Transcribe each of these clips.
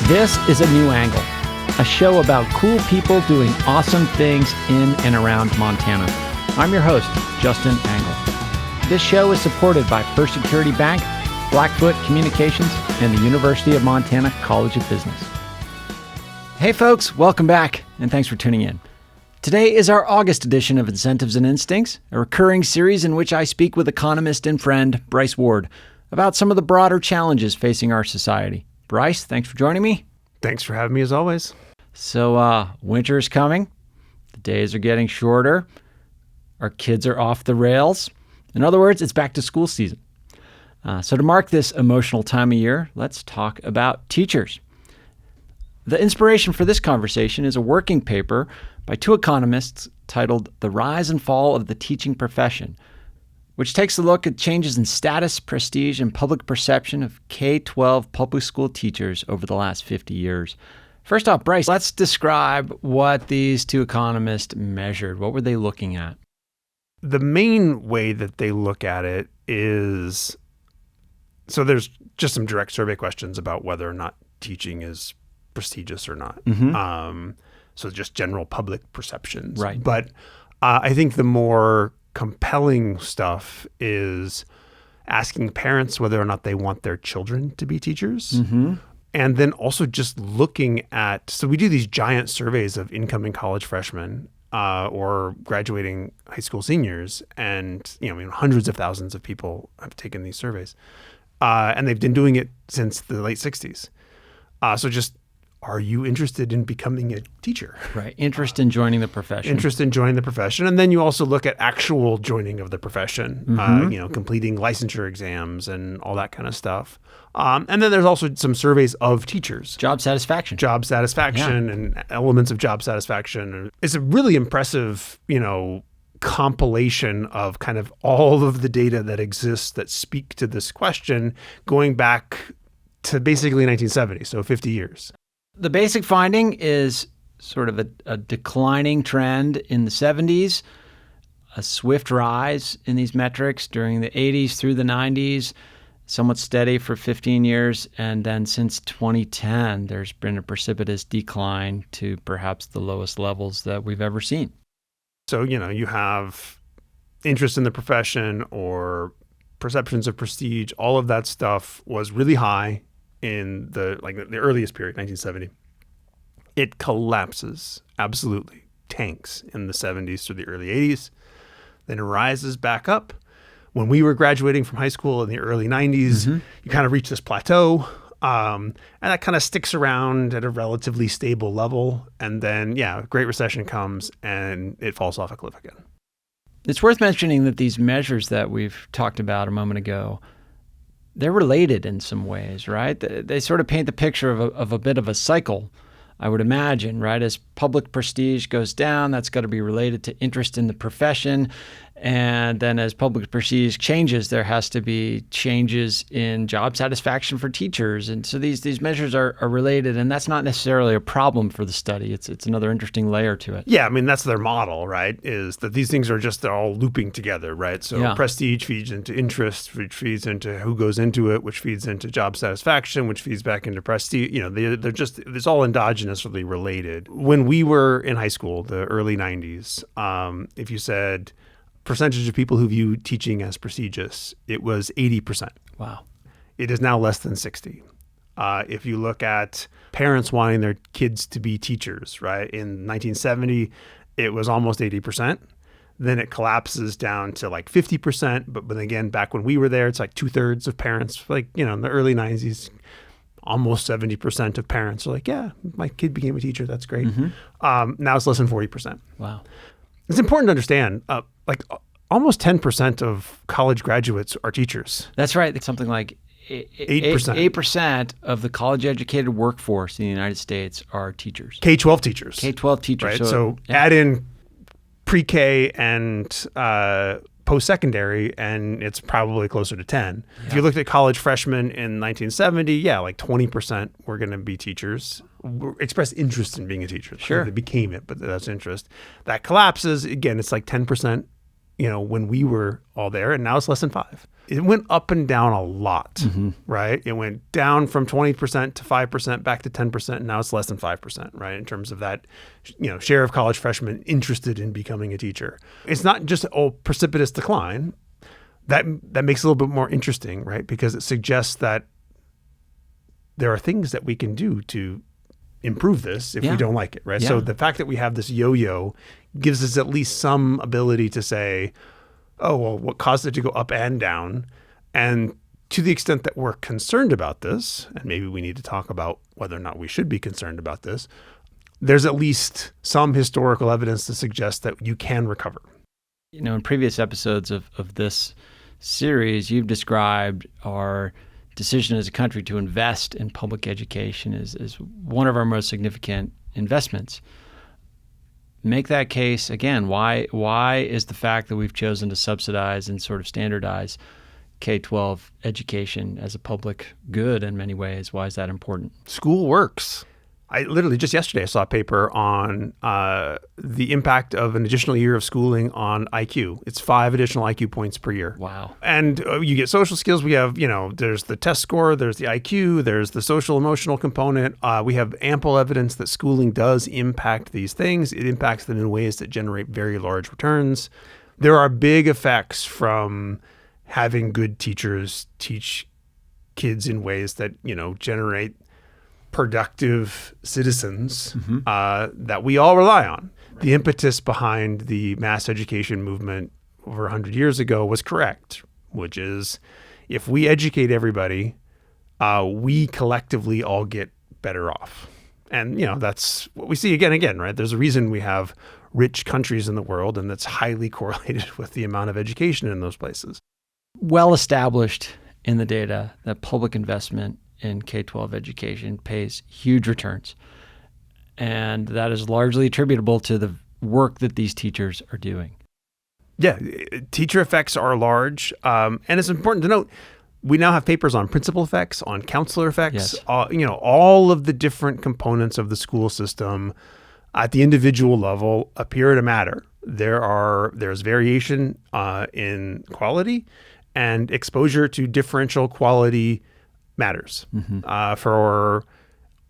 This is A New Angle, a show about cool people doing awesome things in and around Montana. I'm your host, Justin Angle. This show is supported by First Security Bank, Blackfoot Communications, and the University of Montana College of Business. Hey folks, welcome back, and thanks for tuning in. Today is our August edition of Incentives and Instincts, a recurring series in which I speak with economist and friend Bryce Ward about some of the broader challenges facing our society. Bryce, thanks for joining me. Thanks for having me as always. So winter is coming. The days are getting shorter. Our kids are off the rails. In other words, it's back to school season. So to mark this emotional time of year, let's talk about teachers. The inspiration for this conversation is a working paper by two economists titled The Rise and Fall of the Teaching Profession, which takes a look at changes in status, prestige, and public perception of K-12 public school teachers over the last 50 years. First off, Bryce, let's describe what these two economists measured. What were they looking at? The main way that they look at it is, so there's just some direct survey questions about whether or not teaching is prestigious or not. So just general public perceptions. Right. But I think the more compelling stuff is asking parents whether or not they want their children to be teachers. And then also just looking at, so we do these giant surveys of incoming college freshmen or graduating high school seniors, and hundreds of thousands of people have taken these surveys. And they've been doing it since the late 60s. So just, are you interested in becoming a teacher? Right. Interest in joining the profession. Interest in joining the profession. And then you also look at actual joining of the profession, completing licensure exams and all that kind of stuff. And then there's also some surveys of teachers. Job satisfaction. And elements of job satisfaction. It's a really impressive, compilation of kind of all of the data that exists that speak to this question going back to basically 1970, so 50 years. The basic finding is sort of a declining trend in the 70s, a swift rise in these metrics during the 80s through the 90s, somewhat steady for 15 years, and then since 2010, there's been a precipitous decline to perhaps the lowest levels that we've ever seen. So, you have interest in the profession or perceptions of prestige, all of that stuff was really high in the earliest period, 1970. It collapses, absolutely, tanks in the 70s through the early 80s. Then it rises back up. When we were graduating from high school in the early 90s, you kind of reach this plateau, and that kind of sticks around at a relatively stable level. And then, Great Recession comes and it falls off a cliff again. It's worth mentioning that these measures that we've talked about a moment ago, they're related in some ways, right? They sort of paint the picture of a bit of a cycle, I would imagine, right? As public prestige goes down, that's got to be related to interest in the profession. And then as public prestige changes, there has to be changes in job satisfaction for teachers. And so these measures are related, and that's not necessarily a problem for the study. It's another interesting layer to it. Yeah, I mean, that's their model, right? Is that these things are they're all looping together, right? So prestige feeds into interest, which feeds into who goes into it, which feeds into job satisfaction, which feeds back into prestige. It's all endogenously related. When we were in high school, the early 90s, if you said percentage of people who view teaching as prestigious, it was 80%. Wow. It is now less than 60. If you look at parents wanting their kids to be teachers, right? In 1970, it was almost 80%. Then it collapses down to like 50%. But again, back when we were there, it's like 2/3 of parents, in the early 90s, almost 70% of parents are like, yeah, my kid became a teacher. That's great. Now it's less than 40%. Wow. It's important to understand, almost 10% of college graduates are teachers. That's right. It's something like 8%. 8% of the college-educated workforce in the United States are teachers. K-12 teachers. K-12 teachers. Right? So add in pre-K and post-secondary, and it's probably closer to 10. Yeah. If you looked at college freshmen in 1970, 20% were going to be teachers. Express interest in being a teacher. Sure. They became it, but that's interest. That collapses. Again, it's like 10% when we were all there, and now it's less than 5. It went up and down a lot, right? It went down from 20% to 5%, back to 10%, and now it's less than 5%, right? In terms of that, share of college freshmen interested in becoming a teacher. It's not just a precipitous decline. That makes it a little bit more interesting, right? Because it suggests that there are things that we can do to improve this if we don't like it, right? Yeah. So the fact that we have this yo-yo gives us at least some ability to say, oh, well, what caused it to go up and down? And to the extent that we're concerned about this, and maybe we need to talk about whether or not we should be concerned about this, there's at least some historical evidence to suggest that you can recover. In previous episodes of this series, you've described our decision as a country to invest in public education is one of our most significant investments. Make that case again. Why is the fact that we've chosen to subsidize and sort of standardize K-12 education as a public good in many ways, why is that important? School works. I literally just yesterday I saw a paper on the impact of an additional year of schooling on IQ. It's 5 additional IQ points per year. Wow. And you get social skills. We have, there's the test score, there's the IQ, there's the social emotional component. We have ample evidence that schooling does impact these things. It impacts them in ways that generate very large returns. There are big effects from having good teachers teach kids in ways that, generate productive citizens that we all rely on. Right. The impetus behind the mass education movement over 100 years ago was correct, which is if we educate everybody, we collectively all get better off. And, that's what we see again, right? There's a reason we have rich countries in the world, and that's highly correlated with the amount of education in those places. Well established in the data that public investment in K-12 education pays huge returns. And that is largely attributable to the work that these teachers are doing. Yeah, teacher effects are large. And it's important to note, we now have papers on principal effects, on counselor effects, yes. All of the different components of the school system at the individual level appear to matter. There's variation in quality, and exposure to differential quality matters for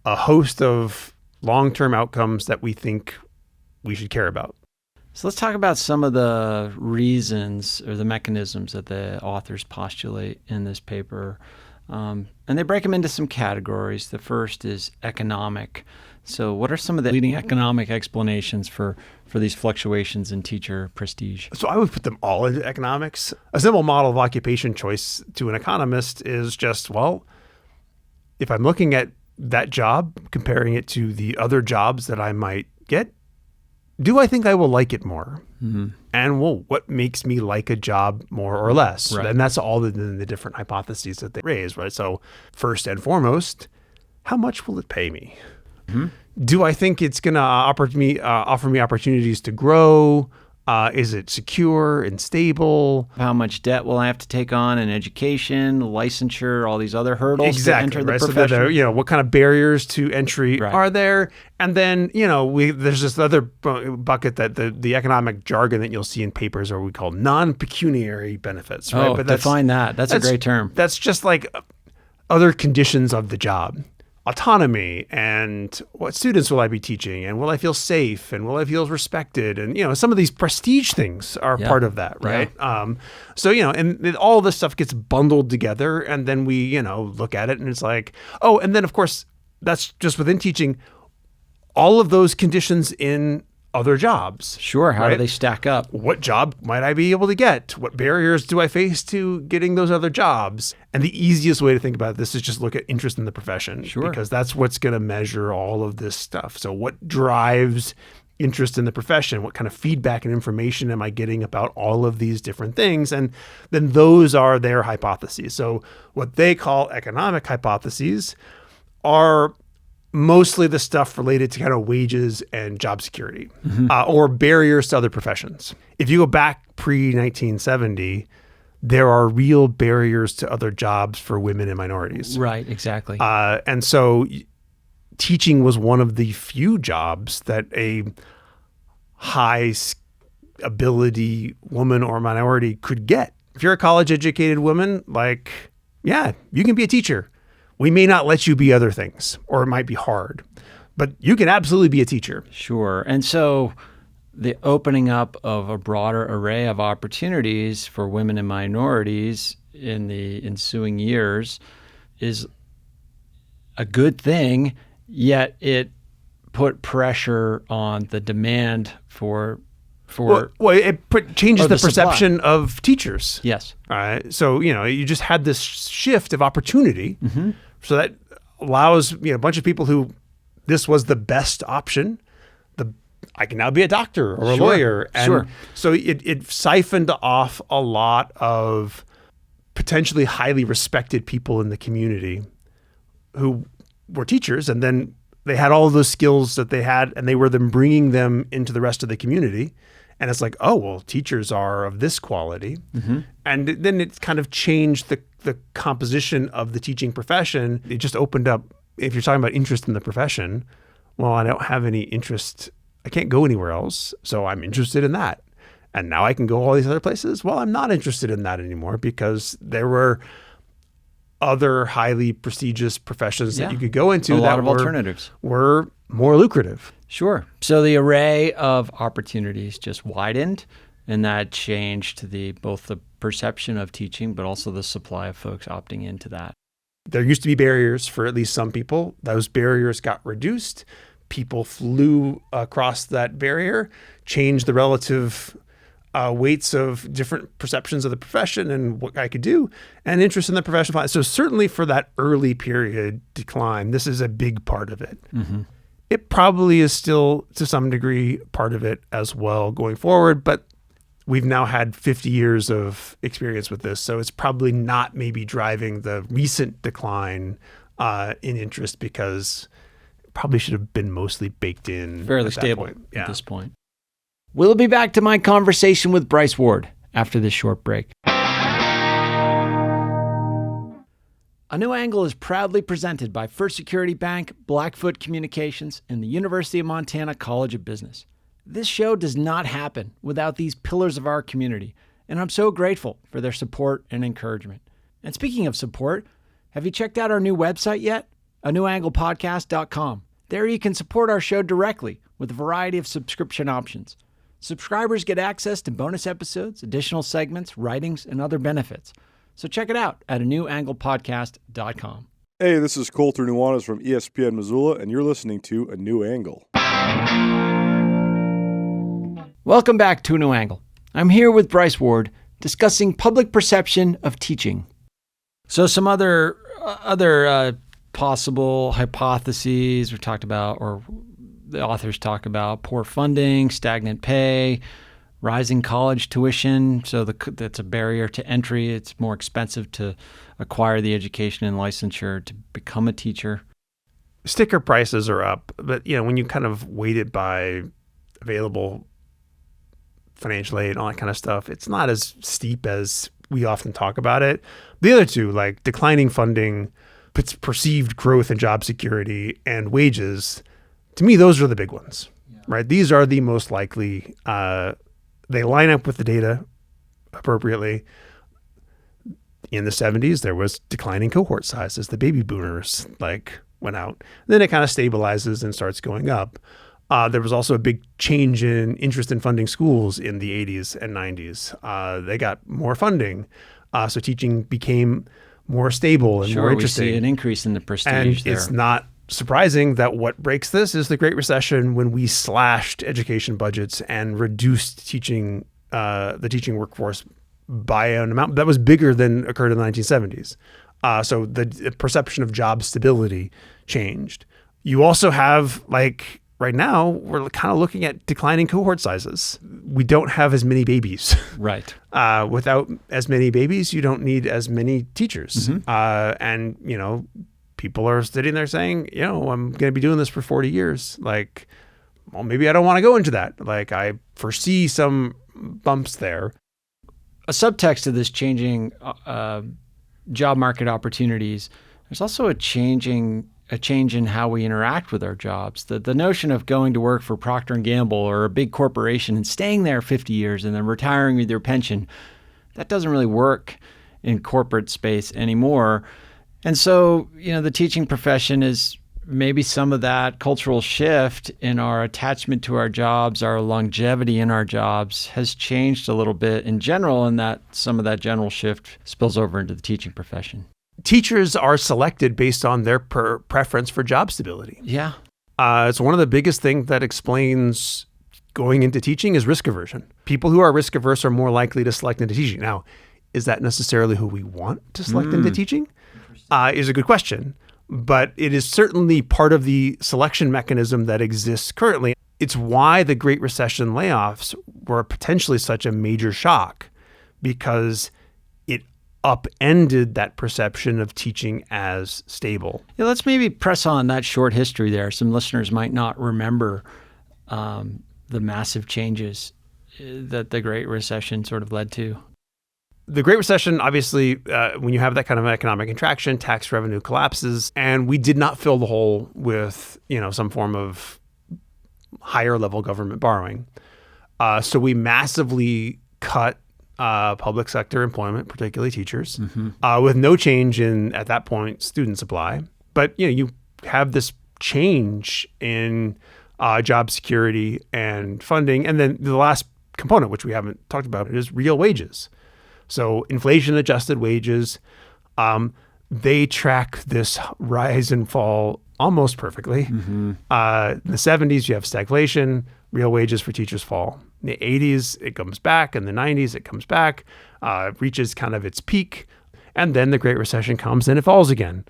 a host of long-term outcomes that we think we should care about. So let's talk about some of the reasons or the mechanisms that the authors postulate in this paper. And they break them into some categories. The first is economic. So what are some of the leading economic explanations for these fluctuations in teacher prestige? So I would put them all into economics. A simple model of occupation choice to an economist is just, well, if I'm looking at that job, comparing it to the other jobs that I might get, do I think I will like it more? Mm-hmm. And what makes me like a job more or less? Right. And that's all the different hypotheses that they raise, right? So first and foremost, how much will it pay me? Mm-hmm. Do I think it's going to offer me opportunities to grow? Is it secure and stable? How much debt will I have to take on in education, licensure, all these other hurdles to enter the right? profession? So what kind of barriers to entry are there? And then, there's this other bucket that the economic jargon that you'll see in papers are what we call non-pecuniary benefits, right? Oh, but define that. That's a great term. That's just like other conditions of the job. Autonomy, and what students will I be teaching, and will I feel safe, and will I feel respected, and some of these prestige things are part of that, right? Yeah. And all this stuff gets bundled together, and then we look at it, and it's like, oh, and then of course that's just within teaching. All of those conditions in other jobs. Sure. How do they stack up? What job might I be able to get? What barriers do I face to getting those other jobs? And the easiest way to think about this is just look at interest in the profession. Sure. Because that's what's going to measure all of this stuff. So what drives interest in the profession? What kind of feedback and information am I getting about all of these different things? And then those are their hypotheses. So what they call economic hypotheses are mostly the stuff related to kind of wages and job security, or barriers to other professions. If you go back pre-1970, there are real barriers to other jobs for women and minorities. Right, exactly. And so teaching was one of the few jobs that a high ability woman or minority could get. If you're a college-educated woman, like, yeah, you can be a teacher. We may not let you be other things, or it might be hard, but you can absolutely be a teacher. Sure. And so the opening up of a broader array of opportunities for women and minorities in the ensuing years is a good thing, yet it put pressure on the demand for changes the perception supply of teachers. Yes. All right. So, you just had this shift of opportunity. Mm-hmm. So that allows, a bunch of people who this was the best option. I can now be a doctor or a lawyer. And so it siphoned off a lot of potentially highly respected people in the community who were teachers, and then they had all of those skills that they had, and they were then bringing them into the rest of the community. And it's like, oh, well, teachers are of this quality. Mm-hmm. And then it kind of changed the composition of the teaching profession. It just opened up, if you're talking about interest in the profession, well, I don't have any interest. I can't go anywhere else, so I'm interested in that. And now I can go all these other places. Well, I'm not interested in that anymore because there were other highly prestigious professions that you could go into that alternatives were more lucrative. Sure. So the array of opportunities just widened, and that changed both the perception of teaching, but also the supply of folks opting into that. There used to be barriers for at least some people. Those barriers got reduced. People flew across that barrier, changed the relative weights of different perceptions of the profession and what I could do, and interest in the profession. So certainly for that early period decline, this is a big part of it. Mm-hmm. It probably is still, to some degree, part of it as well going forward, but we've now had 50 years of experience with this, so it's probably not maybe driving the recent decline in interest, because it probably should have been mostly baked in. Fairly stable at this point. We'll be back to my conversation with Bryce Ward after this short break. A New Angle is proudly presented by First Security Bank, Blackfoot Communications, and the University of Montana College of Business. This show does not happen without these pillars of our community, and I'm so grateful for their support and encouragement. And speaking of support, have you checked out our new website yet? anewanglepodcast.com. There you can support our show directly with a variety of subscription options. Subscribers get access to bonus episodes, additional segments, writings, and other benefits. So check it out at anewanglepodcast.com. Hey, this is Colter Nuanez from ESPN Missoula, and you're listening to A New Angle. Welcome back to A New Angle. I'm here with Bryce Ward discussing public perception of teaching. So some other possible hypotheses we talked about, or the authors talk about: poor funding, stagnant pay, rising college tuition. So that's a barrier to entry. It's more expensive to acquire the education and licensure to become a teacher. Sticker prices are up, but when you kind of weight it by available financial aid and all that kind of stuff, it's not as steep as we often talk about it. The other two, like declining funding, perceived growth in job security, and wages, to me, those are the big ones, right? These are the most likely. They line up with the data appropriately. In the 70s, there was declining cohort sizes. The baby boomers went out. Then it kind of stabilizes and starts going up. There was also a big change in interest in funding schools in the 80s and 90s. They got more funding. So teaching became more stable and more interesting. We see an increase in the prestige and there. It's not surprising that what breaks this is the Great Recession, when we slashed education budgets and reduced the teaching workforce by an amount that was bigger than occurred in the 1970s. So the perception of job stability changed. You also have, right now, we're kind of looking at declining cohort sizes. We don't have as many babies. Right. Without as many babies, you don't need as many teachers. Mm-hmm. And people are sitting there saying, I'm going to be doing this for 40 years. Well, maybe I don't want to go into that. I foresee some bumps there. A subtext of this changing job market opportunities, there's also a changing a change in how we interact with our jobs. The notion of going to work for Procter & Gamble or a big corporation and staying there 50 years and then retiring with your pension, that doesn't really work in corporate space anymore. And so, the teaching profession is maybe some of that cultural shift in our attachment to our jobs, our longevity in our jobs has changed a little bit in general, and that some of that general shift spills over into the teaching profession. Teachers are selected based on their preference for job stability. Yeah. It's one of the biggest things that explains going into teaching is risk aversion. People who are risk averse are more likely to select into teaching. Now, is that necessarily who we want to select into teaching? Is a good question. But it is certainly part of the selection mechanism that exists currently. It's why the Great Recession layoffs were potentially such a major shock, because it upended that perception of teaching as stable. Yeah, let's maybe press on that short history there. Some listeners might not remember the massive changes that the Great Recession sort of led to. The Great Recession, obviously, when you have that kind of economic contraction, tax revenue collapses, and we did not fill the hole with, some form of higher level government borrowing. So we massively cut public sector employment, particularly teachers, with no change in, at that point, student supply. But, you have this change in job security and funding. And then the last component, which we haven't talked about, is real wages. So inflation-adjusted wages, they track this rise and fall almost perfectly. In the 70s, you have stagflation, real wages for teachers fall. In the 80s, it comes back. In the 90s, it comes back, reaches kind of its peak. And then the Great Recession comes and it falls again.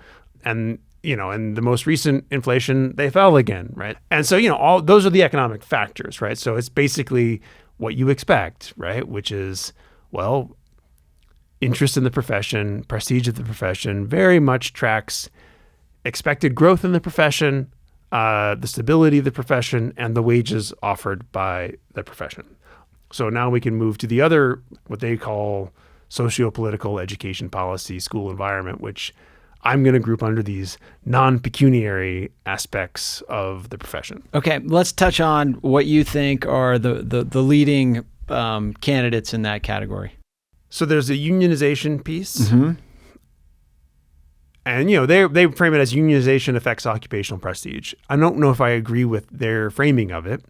And, in the most recent inflation, they fell again, right? And so, all those are the economic factors, right? So it's basically what you expect, right? Which is, interest in the profession, prestige of the profession, very much tracks expected growth in the profession, the stability of the profession, and the wages offered by the profession. So now we can move to the other, what they call socio-political education policy, school environment, which I'm going to group under these non-pecuniary aspects of the profession. Okay, let's touch on what you think are the leading candidates in that category. So there's a unionization piece. And, they frame it as unionization affects occupational prestige. I don't know if I agree with their framing of it.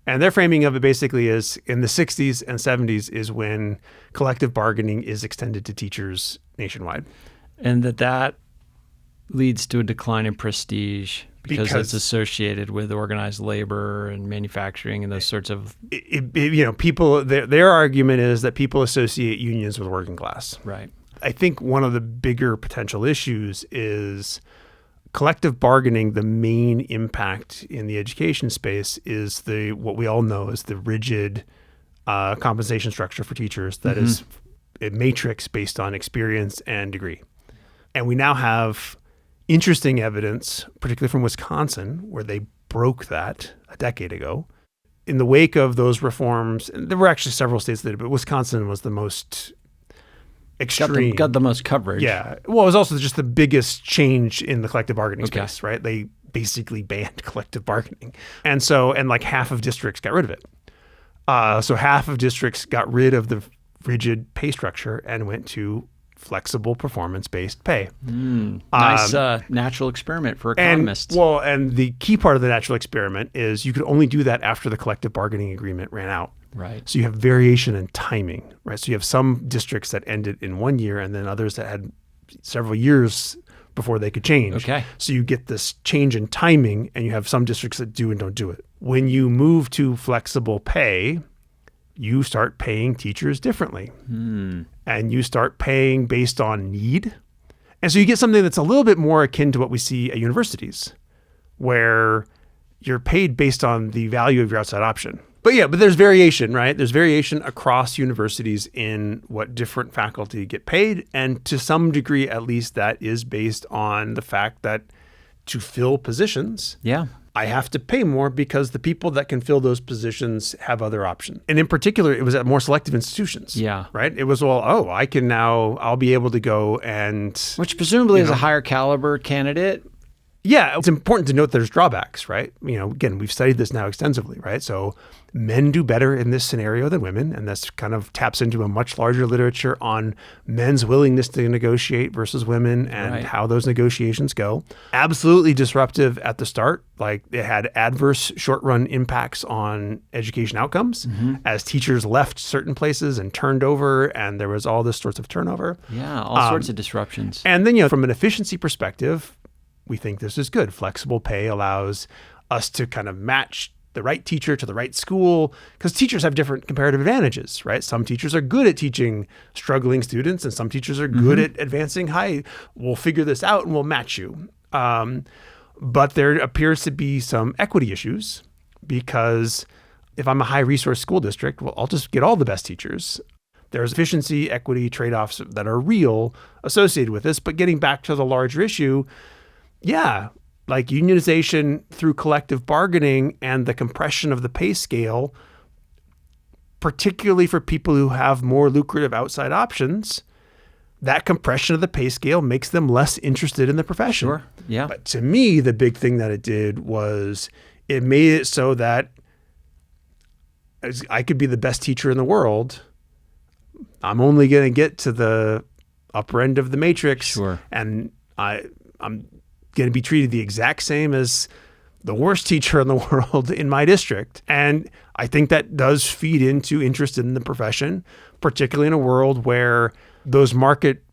And their framing of it basically is in the 60s and 70s is when collective bargaining is extended to teachers nationwide. And that leads to a decline in prestige because it's associated with organized labor and manufacturing and those sorts of... people, their argument is that people associate unions with working class. Right. I think one of the bigger potential issues is collective bargaining. The main impact in the education space is what we all know is the rigid compensation structure for teachers that is a matrix based on experience and degree. And we now have interesting evidence, particularly from Wisconsin, where they broke that a decade ago. In the wake of those reforms, and there were actually several states that did, but Wisconsin was the most extreme. Got the most coverage. Yeah. Well, it was also just the biggest change in the collective bargaining space, right? They basically banned collective bargaining. And like half of districts got rid of it. So half of districts got rid of the rigid pay structure and went to flexible performance-based pay. Nice natural experiment for economists. And the key part of the natural experiment is you could only do that after the collective bargaining agreement ran out. Right. So you have variation in timing, right? So you have some districts that ended in 1 year and then others that had several years before they could change. Okay. So you get this change in timing and you have some districts that do and don't do it. When you move to flexible pay, you start paying teachers differently. And you start paying based on need. And so you get something that's a little bit more akin to what we see at universities, where you're paid based on the value of your outside option. But there's variation, right? There's variation across universities in what different faculty get paid. And to some degree, at least, that is based on the fact that to fill positions, I have to pay more because the people that can fill those positions have other options. And in particular, it was at more selective institutions. Yeah. Right? It was, I'll be able to go and... Which presumably is a higher caliber candidate. Yeah, it's important to note there's drawbacks, right? Again, we've studied this now extensively, right? So men do better in this scenario than women, and this kind of taps into a much larger literature on men's willingness to negotiate versus women and how those negotiations go. Absolutely disruptive at the start. Like, it had adverse short-run impacts on education outcomes as teachers left certain places and turned over, and there was all this sorts of turnover. Yeah, all sorts of disruptions. And then, from an efficiency perspective, we think this is good. Flexible pay allows us to kind of match the right teacher to the right school, because teachers have different comparative advantages, right? Some teachers are good at teaching struggling students, and some teachers are good at advancing high. We'll figure this out and we'll match you. But there appears to be some equity issues, because if I'm a high resource school district, well, I'll just get all the best teachers. There's efficiency, equity trade-offs that are real associated with this. But getting back to the larger issue, yeah, like unionization through collective bargaining and the compression of the pay scale, particularly for people who have more lucrative outside options, that compression of the pay scale makes them less interested in the profession. Sure, yeah. But to me, the big thing that it did was it made it so that I could be the best teacher in the world. I'm only going to get to the upper end of the matrix. Sure. And I'm going to be treated the exact same as the worst teacher in the world in my district. And I think that does feed into interest in the profession, particularly in a world where those market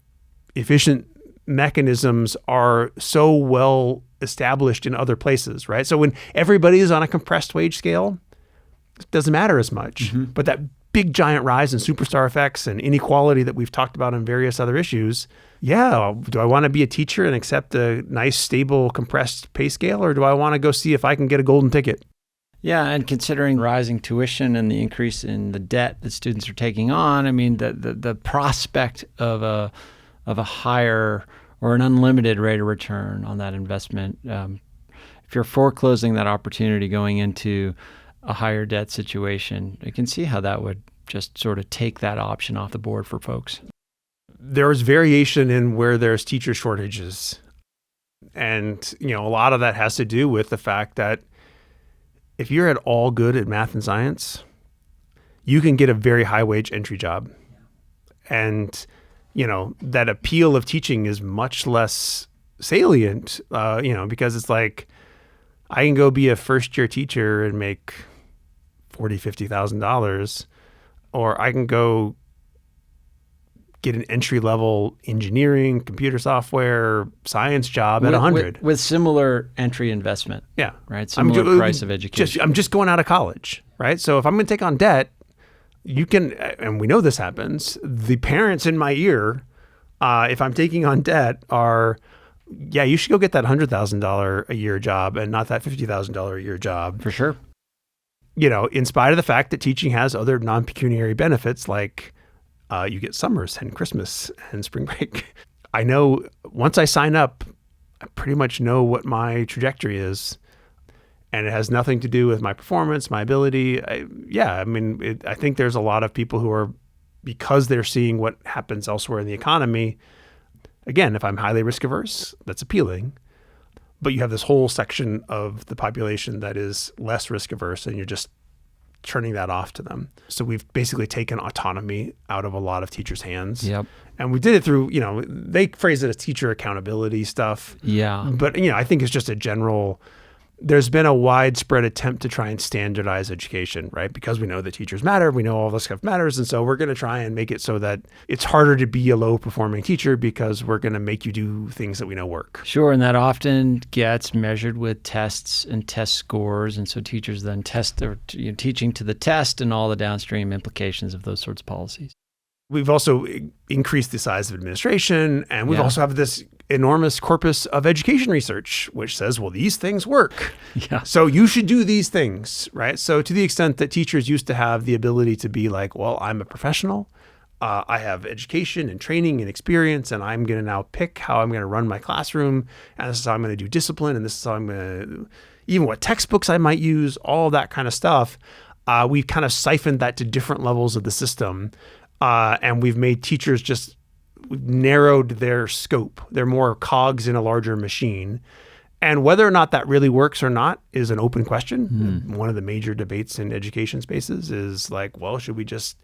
efficient mechanisms are so well established in other places, right? So when everybody is on a compressed wage scale, it doesn't matter as much. But that big giant rise in superstar effects and inequality that we've talked about on various other issues, yeah, do I want to be a teacher and accept a nice, stable, compressed pay scale, or do I want to go see if I can get a golden ticket? Yeah, and considering rising tuition and the increase in the debt that students are taking on, I mean, the prospect of a higher or an unlimited rate of return on that investment, if you're foreclosing that opportunity going into a higher debt situation, you can see how that would just sort of take that option off the board for folks. There's variation in where there's teacher shortages. And, a lot of that has to do with the fact that if you're at all good at math and science, you can get a very high wage entry job. And, that appeal of teaching is much less salient, because it's like, I can go be a first year teacher and make $40,000, $50,000, or I can go get an entry level engineering, computer software, science job at 100 with similar entry investment. Yeah, right. Similar price of education. I'm just going out of college, right? So if I'm going to take on debt, you can, and we know this happens. The parents in my ear, if I'm taking on debt, are, yeah, you should go get that $100,000 a year job and not that $50,000 a year job. For sure. In spite of the fact that teaching has other non-pecuniary benefits, like you get summers and Christmas and spring break. I know once I sign up, I pretty much know what my trajectory is, and it has nothing to do with my performance, my ability. I think there's a lot of people who are, because they're seeing what happens elsewhere in the economy. Again, if I'm highly risk averse, that's appealing. But you have this whole section of the population that is less risk averse, and you're just turning that off to them. So we've basically taken autonomy out of a lot of teachers' hands. Yep. And we did it through, they phrase it as teacher accountability stuff. Yeah. But, I think it's just a general, there's been a widespread attempt to try and standardize education, right? Because we know that teachers matter, we know all this stuff matters. And so we're going to try and make it so that it's harder to be a low performing teacher, because we're going to make you do things that we know work. Sure. And that often gets measured with tests and test scores. And so teachers then test their teaching to the test and all the downstream implications of those sorts of policies. We've also increased the size of administration, and we've also have this enormous corpus of education research, which says, well, these things work. Yeah. So you should do these things, right? So to the extent that teachers used to have the ability to be like, well, I'm a professional, I have education and training and experience, and I'm going to now pick how I'm going to run my classroom, and this is how I'm going to do discipline, and this is how I'm going to, even what textbooks I might use, all that kind of stuff. We've kind of siphoned that to different levels of the system. And we've made teachers we've narrowed their scope. They're more cogs in a larger machine. And whether or not that really works or not is an open question. One of the major debates in education spaces is like, well, should we just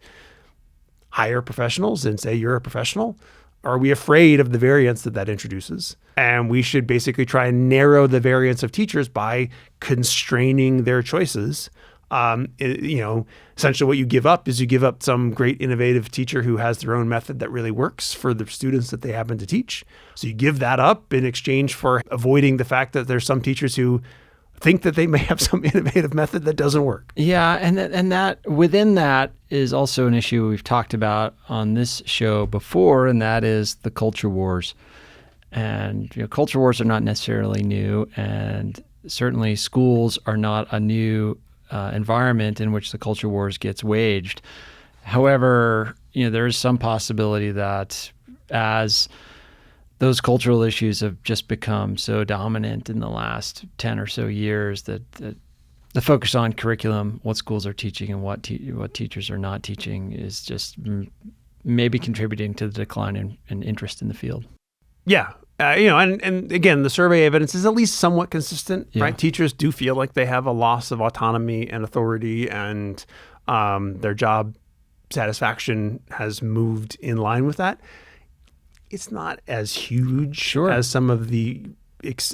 hire professionals and say you're a professional? Are we afraid of the variance that introduces? And we should basically try and narrow the variance of teachers by constraining their choices. Essentially what you give up is you give up some great innovative teacher who has their own method that really works for the students that they happen to teach. So you give that up in exchange for avoiding the fact that there's some teachers who think that they may have some innovative method that doesn't work. Yeah, and that within that is also an issue we've talked about on this show before, and that is the culture wars. And culture wars are not necessarily new, and certainly schools are not a new environment in which the culture wars gets waged. However, there is some possibility that as those cultural issues have just become so dominant in the last 10 or so years that the focus on curriculum, what schools are teaching and what teachers are not teaching is just maybe contributing to the decline in interest in the field. Yeah. And again, the survey evidence is at least somewhat consistent, right? Teachers do feel like they have a loss of autonomy and authority, and their job satisfaction has moved in line with that. It's not as huge as some of the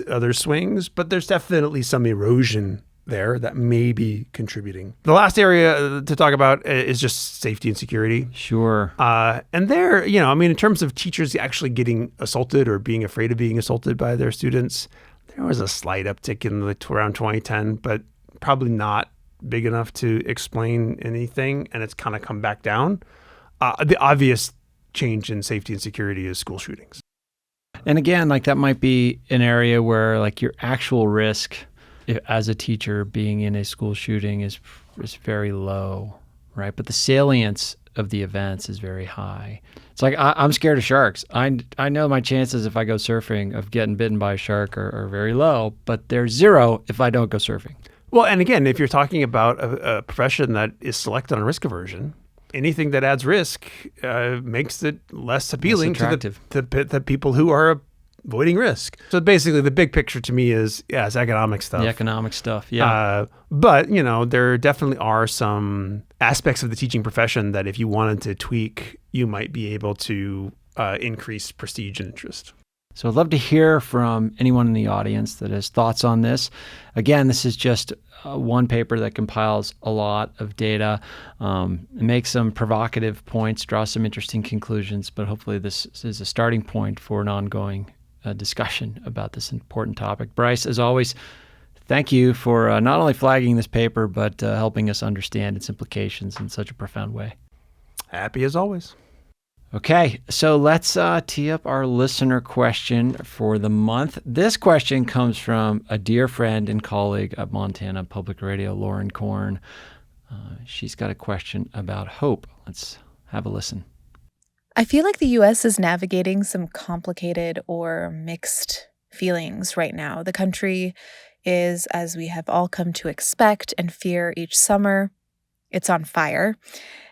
other swings, but there's definitely some erosion there that may be contributing. The last area to talk about is just safety and security. Sure. And there, in terms of teachers actually getting assaulted or being afraid of being assaulted by their students, there was a slight uptick in around 2010, but probably not big enough to explain anything. And it's kind of come back down. The obvious change in safety and security is school shootings. And again, that might be an area where your actual risk as a teacher being in a school shooting is very low, right? But the salience of the events is very high. It's I'm scared of sharks. I know my chances if I go surfing of getting bitten by a shark are very low, but they're zero if I don't go surfing. Well, and again, if you're talking about a profession that is selected on risk aversion, anything that adds risk makes it less appealing to the people who are avoiding risk. So basically, the big picture to me is economic stuff. The economic stuff, yeah. But there definitely are some aspects of the teaching profession that if you wanted to tweak, you might be able to increase prestige and interest. So I'd love to hear from anyone in the audience that has thoughts on this. Again, this is just one paper that compiles a lot of data, makes some provocative points, draws some interesting conclusions, but hopefully this is a starting point for an ongoing discussion about this important topic. Bryce, as always, thank you for not only flagging this paper, but helping us understand its implications in such a profound way. Happy as always. Okay, so let's tee up our listener question for the month. This question comes from a dear friend and colleague at Montana Public Radio, Lauren Korn. She's got a question about hope. Let's have a listen. I feel like the U.S. is navigating some complicated or mixed feelings right now. The country is, as we have all come to expect and fear each summer, it's on fire.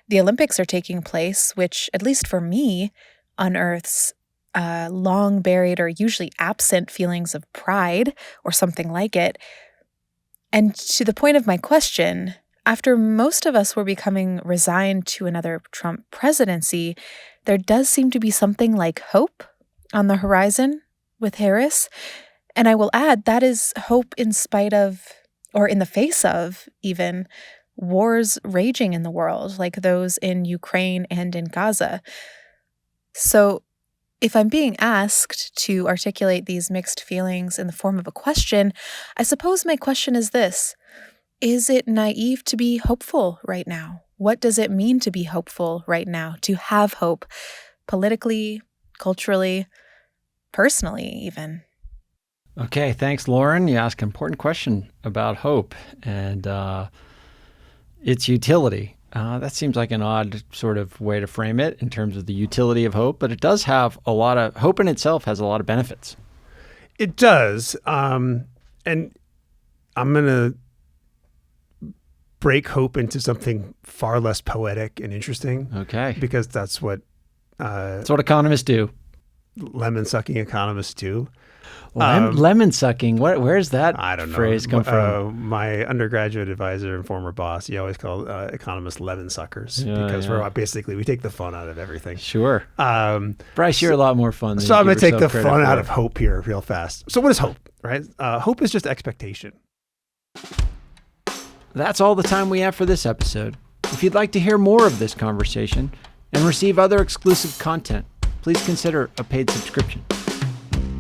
The Olympics are taking place, which, at least for me, unearths long buried or usually absent feelings of pride or something like it. And to the point of my question, after most of us were becoming resigned to another Trump presidency, there does seem to be something like hope on the horizon with Harris. And I will add, that is hope in spite of, or in the face of, even wars raging in the world, like those in Ukraine and in Gaza. So if I'm being asked to articulate these mixed feelings in the form of a question, I suppose my question is this: is it naive to be hopeful right now? What does it mean to be hopeful right now, to have hope, politically, culturally, personally even? Okay, thanks, Lauren. You asked an important question about hope and its utility. That seems like an odd sort of way to frame it in terms of the utility of hope, but it does have a lot of, hope in itself has a lot of benefits. It does. And I'm going to break hope into something far less poetic and interesting. Okay. Because that's what economists do. lemon sucking economist too. Lemon sucking. Where's that I don't know. phrase come from? My undergraduate advisor and former boss, he always called economists lemon suckers because we take the fun out of everything. Sure. Bryce, you're a lot more fun than So I'm you going to give take the yourself fun credit out for. of hope here real fast. So what is hope, right? Hope is just expectation. That's all the time we have for this episode. If you'd like to hear more of this conversation and receive other exclusive content, please consider a paid subscription.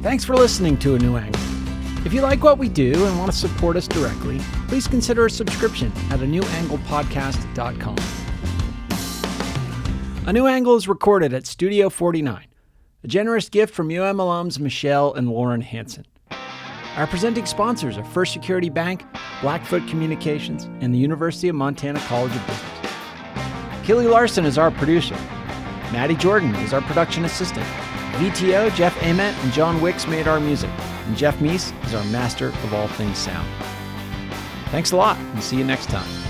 Thanks for listening to A New Angle. If you like what we do and want to support us directly, please consider a subscription at anewanglepodcast.com. A New Angle is recorded at Studio 49, a generous gift from UM alums Michelle and Lauren Hansen. Our presenting sponsors are First Security Bank, Blackfoot Communications, and the University of Montana College of Business. Kelly Larson is our producer. Maddie Jordan is our production assistant. VTO, Jeff Ament, and John Wicks made our music, and Jeff Meese is our master of all things sound. Thanks a lot, and see you next time.